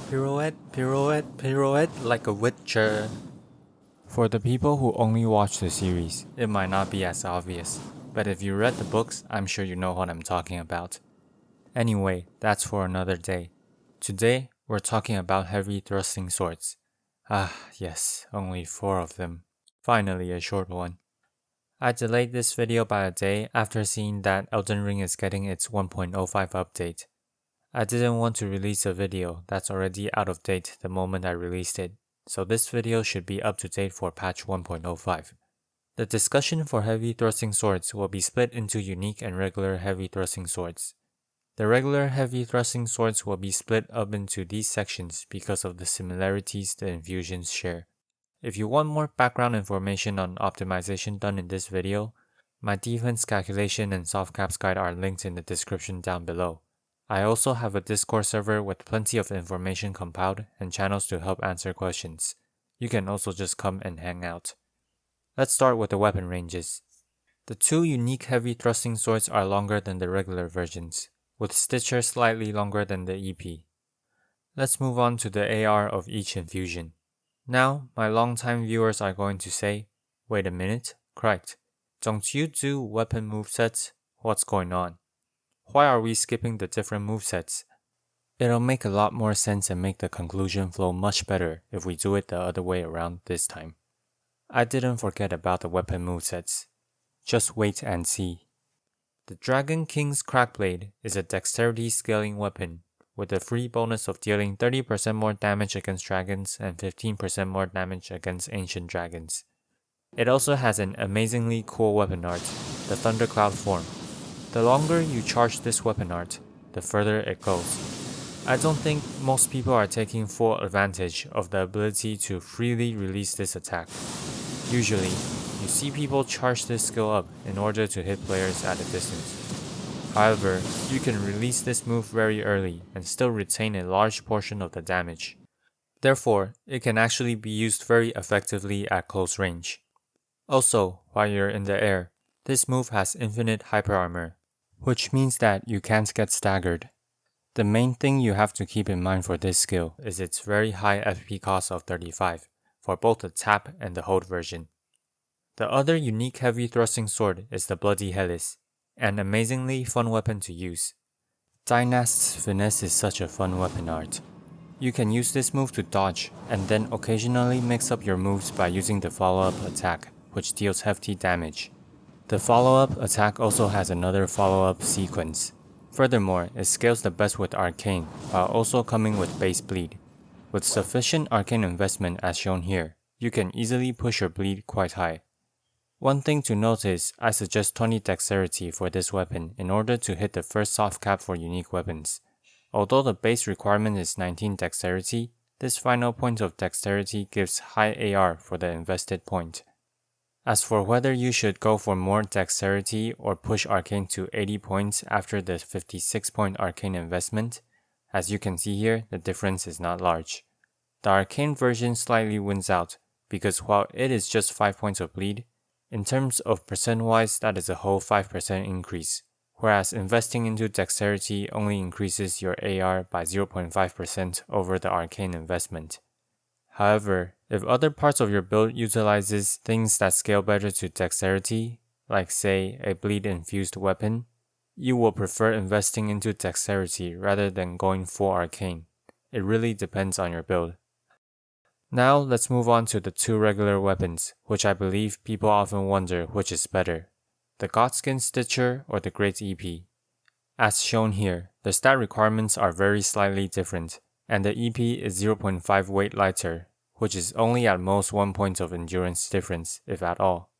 Pirouette, pirouette, pirouette like a witcher. For the people who only watch the series, it might not be as obvious, but if you read the books, I'm sure you know what I'm talking about. Anyway, that's for another day. Today, we're talking about heavy thrusting swords. Ah, yes, only 4 of them. Finally, a short one. I delayed this video by a day after seeing that Elden Ring is getting its 1.05 update. I didn't want to release a video that's already out of date the moment I released it, so this video should be up to date for patch 1.05. The discussion for heavy thrusting swords will be split into unique and regular heavy thrusting swords. The regular heavy thrusting swords will be split up into these sections because of the similarities the infusions share. If you want more background information on optimization done in this video, my defense calculation and soft caps guide are linked in the description down below. I also have a Discord server with plenty of information compiled and channels to help answer questions. You can also just come and hang out. Let's start with the weapon ranges. The 2 unique heavy thrusting swords are longer than the regular versions, with Stitcher slightly longer than the EP. Let's move on to the AR of each infusion. Now, my longtime viewers are going to say, wait a minute, correct. Don't you do weapon movesets? What's going on? Why are we skipping the different movesets? It'll make a lot more sense and make the conclusion flow much better if we do it the other way around this time. I didn't forget about the weapon movesets. Just wait and see. The Dragon King's Cragblade is a dexterity scaling weapon, with the free bonus of dealing 30% more damage against dragons and 15% more damage against ancient dragons. It also has an amazingly cool weapon art, the Thundercloud form. The longer you charge this weapon art, the further it goes. I don't think most people are taking full advantage of the ability to freely release this attack. Usually, you see people charge this skill up in order to hit players at a distance. However, you can release this move very early and still retain a large portion of the damage. Therefore, it can actually be used very effectively at close range. Also, while you're in the air, this move has infinite hyper armor, which means that you can't get staggered. The main thing you have to keep in mind for this skill is its very high FP cost of 35, for both the tap and the hold version. The other unique heavy thrusting sword is the Bloody Helice, an amazingly fun weapon to use. Dynast's Finesse is such a fun weapon art. You can use this move to dodge, and then occasionally mix up your moves by using the follow-up attack, which deals hefty damage. The follow-up attack also has another follow-up sequence. Furthermore, it scales the best with Arcane, while also coming with base bleed. With sufficient Arcane investment as shown here, you can easily push your bleed quite high. One thing to note is, I suggest 20 dexterity for this weapon in order to hit the first soft cap for unique weapons. Although the base requirement is 19 dexterity, this final point of dexterity gives high AR for the invested point. As for whether you should go for more dexterity or push Arcane to 80 points after the 56 point Arcane investment, as you can see here, the difference is not large. The Arcane version slightly wins out, because while it is just 5 points of bleed, in terms of percent-wise that is a whole 5% increase, whereas investing into dexterity only increases your AR by 0.5% over the Arcane investment. However, if other parts of your build utilizes things that scale better to dexterity, like say a bleed-infused weapon, you will prefer investing into dexterity rather than going full Arcane. It really depends on your build. Now let's move on to the 2 regular weapons, which I believe people often wonder which is better, the Godskin Stitcher or the Great EP. As shown here, the stat requirements are very slightly different, and the EP is 0.5 weight lighter, which is only at most 1 point of endurance difference, if at all.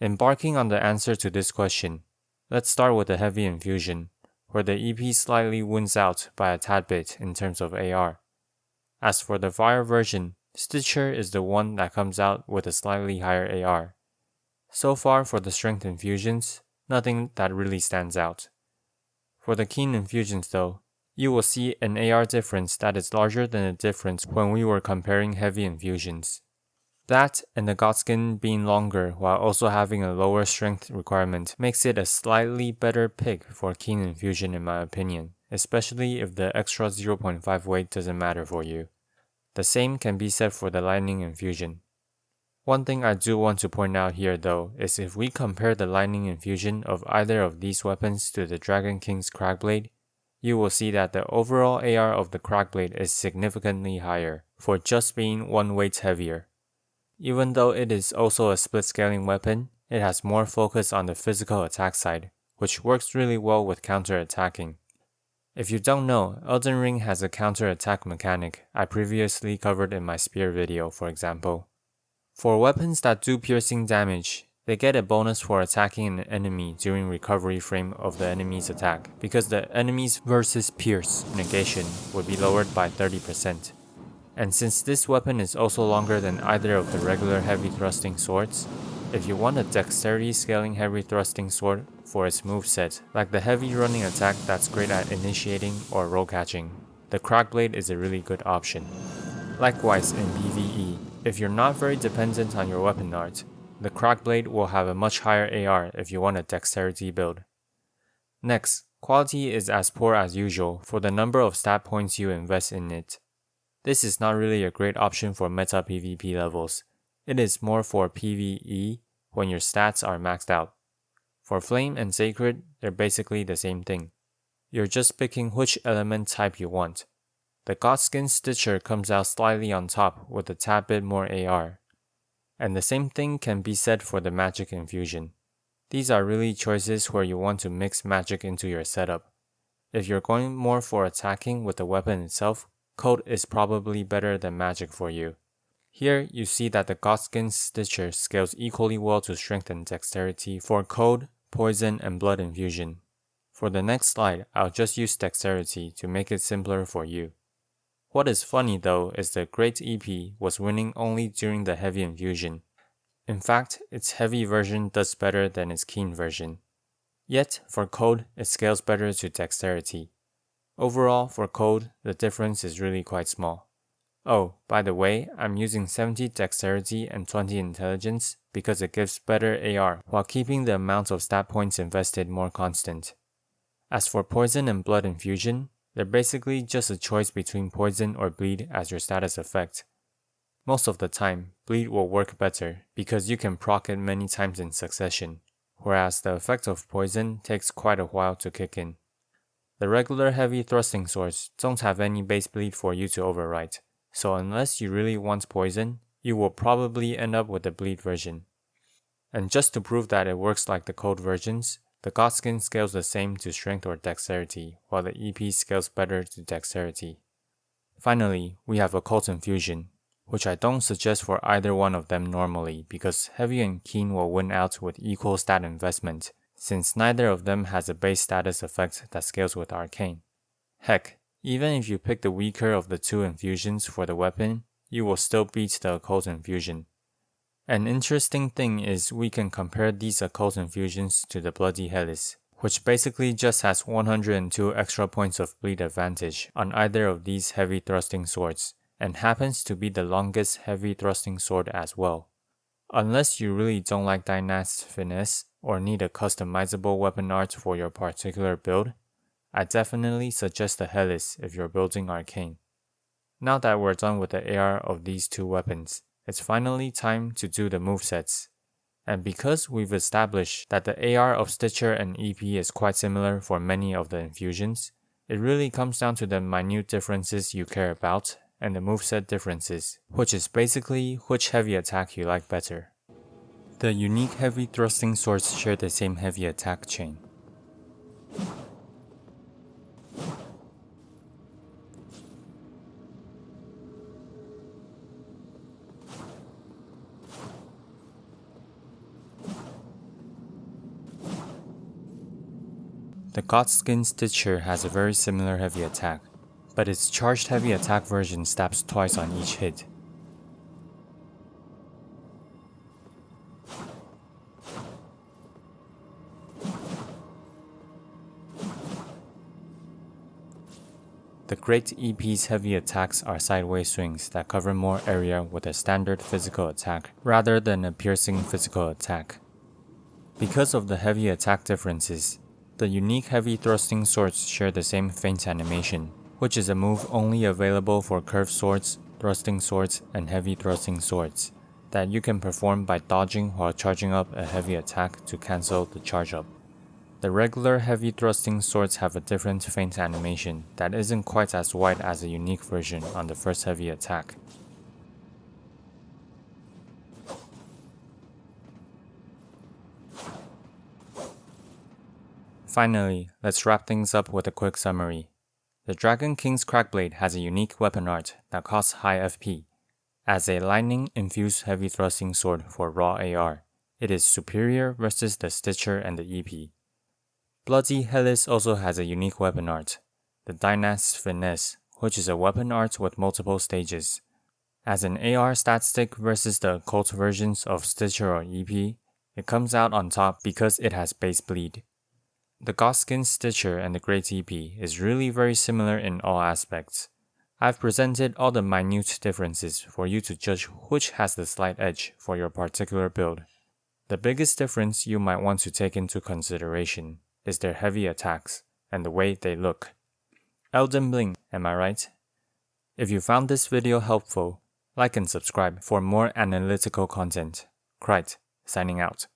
Embarking on the answer to this question, let's start with the heavy infusion, where the EP slightly wins out by a tad bit in terms of AR. As for the fire version, Stitcher is the one that comes out with a slightly higher AR. So far for the strength infusions, nothing that really stands out. For the keen infusions though, you will see an AR difference that is larger than the difference when we were comparing heavy infusions. That and the Godskin being longer while also having a lower strength requirement makes it a slightly better pick for keen infusion in my opinion, especially if the extra 0.5 weight doesn't matter for you. The same can be said for the Lightning Infusion. One thing I do want to point out here though is if we compare the Lightning Infusion of either of these weapons to the Dragon King's Cragblade, you will see that the overall AR of the Cragblade is significantly higher for just being 1 weight heavier. Even though it is also a split scaling weapon, it has more focus on the physical attack side, which works really well with counter-attacking. If you don't know, Elden Ring has a counter-attack mechanic I previously covered in my spear video, for example. For weapons that do piercing damage, they get a bonus for attacking an enemy during recovery frame of the enemy's attack, because the enemy's versus pierce negation would be lowered by 30%. And since this weapon is also longer than either of the regular heavy thrusting swords, if you want a dexterity scaling heavy thrusting sword for its moveset, like the heavy running attack that's great at initiating or roll catching, the Cragblade is a really good option. Likewise in PvE, if you're not very dependent on your weapon art, the Cragblade will have a much higher AR if you want a dexterity build. Next, quality is as poor as usual for the number of stat points you invest in it. This is not really a great option for meta PvP levels. It is more for PvE when your stats are maxed out. For Flame and Sacred, they're basically the same thing. You're just picking which element type you want. The Godskin Stitcher comes out slightly on top with a tad bit more AR. And the same thing can be said for the Magic Infusion. These are really choices where you want to mix magic into your setup. If you're going more for attacking with the weapon itself, Code is probably better than magic for you. Here you see that the Godskin Stitcher scales equally well to strength and dexterity for Code, Poison, and Blood Infusion. For the next slide, I'll just use dexterity to make it simpler for you. What is funny though is the Great EP was winning only during the Heavy Infusion. In fact, its heavy version does better than its keen version. Yet, for Code, it scales better to dexterity. Overall, for Code, the difference is really quite small. Oh, by the way, I'm using 70 dexterity and 20 intelligence because it gives better AR while keeping the amount of stat points invested more constant. As for Poison and Blood Infusion, they're basically just a choice between Poison or Bleed as your status effect. Most of the time, Bleed will work better because you can proc it many times in succession, whereas the effect of Poison takes quite a while to kick in. The regular heavy thrusting swords don't have any base bleed for you to overwrite, so unless you really want Poison, you will probably end up with the bleed version. And just to prove that it works like the Code versions, the Godskin scales the same to strength or dexterity, while the EP scales better to dexterity. Finally, we have Occult Infusion, which I don't suggest for either one of them normally because Heavy and Keen will win out with equal stat investment, since neither of them has a base status effect that scales with Arcane. Heck, even if you pick the weaker of the two infusions for the weapon, you will still beat the Occult Infusion. An interesting thing is we can compare these Occult Infusions to the Bloody Helice, which basically just has 102 extra points of bleed advantage on either of these heavy thrusting swords, and happens to be the longest heavy thrusting sword as well. Unless you really don't like Dynast Finesse or need a customizable weapon art for your particular build, I definitely suggest the Helice if you're building Arcane. Now that we're done with the AR of these two weapons, it's finally time to do the movesets. And because we've established that the AR of Stitcher and EP is quite similar for many of the infusions, it really comes down to the minute differences you care about and the moveset differences, which is basically which heavy attack you like better. The unique heavy thrusting swords share the same heavy attack chain. The Godskin Stitcher has a very similar heavy attack, but its charged heavy attack version stabs twice on each hit. The Great EP's heavy attacks are sideways swings that cover more area with a standard physical attack rather than a piercing physical attack. Because of the heavy attack differences, the The unique heavy thrusting swords share the same feint animation, which is a move only available for curved swords, thrusting swords, and heavy thrusting swords, that you can perform by dodging while charging up a heavy attack to cancel the charge up. The regular heavy thrusting swords have a different feint animation that isn't quite as wide as a unique version on the first heavy attack. Finally, let's wrap things up with a quick summary. The Dragon King's Cragblade has a unique weapon art that costs high FP. As a lightning-infused heavy thrusting sword for raw AR, it is superior versus the Stitcher and the EP. Bloody Helice also has a unique weapon art, the Dynast's Finesse, which is a weapon art with multiple stages. As an AR stat stick versus the Occult versions of Stitcher or EP, it comes out on top because it has base bleed. The Gothskin Stitcher and the Great EP is really very similar in all aspects. I've presented all the minute differences for you to judge which has the slight edge for your particular build. The biggest difference you might want to take into consideration is their heavy attacks and the way they look. Elden Ring, am I right? If you found this video helpful, like and subscribe for more analytical content. Crite, signing out.